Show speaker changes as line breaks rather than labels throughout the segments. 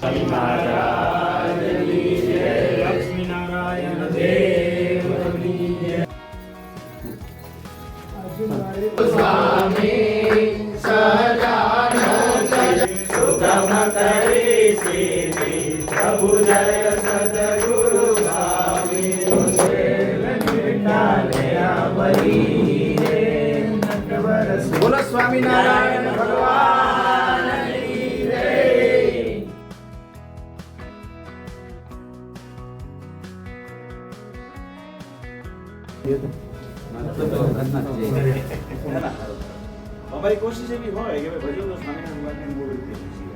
મહારાજની જય. લક્ષ્મીનારાયણ દેવની જય. સ્વામી સહજાનંદ સુગમ કરી સિદ્ધિ પ્રભુ જય સદગુરુ સ્વામી. બોલો સ્વામિનારાયણ ભગવાનની જય.
અમારી કોશિશ એવી હોય કે ભજન તો સ્વામિનારાયણ ભગવાનની મૂળ રીતે છીએ.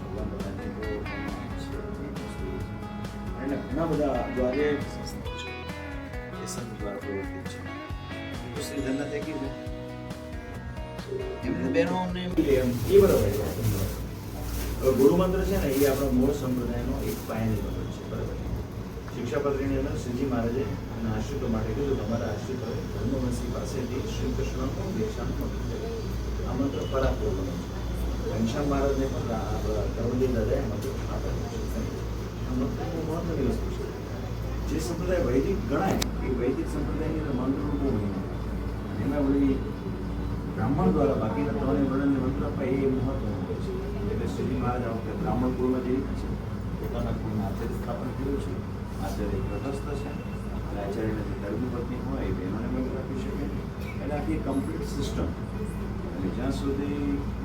ભગવાન બધાને બહુ છે અને ઘણા બધા દ્વારે સંસ્થાઓ છે એ સંત દ્વારા પ્રવૃત્તિ છે. તો શ્રી જન્નત એક છે એમને બહેનો અમને એ બરાબર છે. હવે ગુરુ મંત્ર છે ને એ આપણા મૂળ સંપ્રદાયનો એક પાયાની મંત્ર છે. બરાબર. શિક્ષાપત્રીની અંદર શ્રીજી મહારાજે એના આશ્રિતો માટે કીધું તમારા આશ્રિતોએ ધર્મવંશી પાસેથી શ્રી કૃષ્ણનો દેશાંત મંત્ર આ મંત્ર પરાપૂર્વનો છે. ઘનશ્યામ મહારાજને પણ કરવંદી દાદાએ મંત્ર આપેલો છે. આ મંત્ર બહુ મહત્વની વસ્તુ છે. જે સંપ્રદાય વૈદિક ગણાય એ વૈદિક સંપ્રદાયની અંદર મંત્રનું બહુ મહિમા અને એમાં વળી બ્રાહ્મણ દ્વારા બાકીના ત્રણેય વર્ણનને મંત્ર અપાય એ મહત્વનું હોય છે. એટલે શ્રીજી મહારાજ આ વખતે બ્રાહ્મણ કુળમાં જે છે પોતાના કુળમાં આચાર્ય સ્થાપન કર્યું છે. આચાર્ય ગ્રહસ્થ છે અને આચાર્યને જે ધર્મપત્ની હોય એ બહેનોને મંત્ર આપી શકે. એટલે આખી કમ્પ્લીટ સિસ્ટમ. એટલે જ્યાં સુધી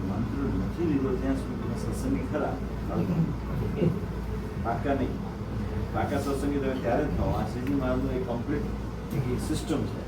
મંત્ર નથી લીધો ત્યાં સુધી સત્સંગી ખરા પાકા નહીં. પાકા સત્સંગી તમે ત્યારે જ થાવ. આ શ્રીજી મહારાજનું એક કમ્પ્લીટ એક સિસ્ટમ છે.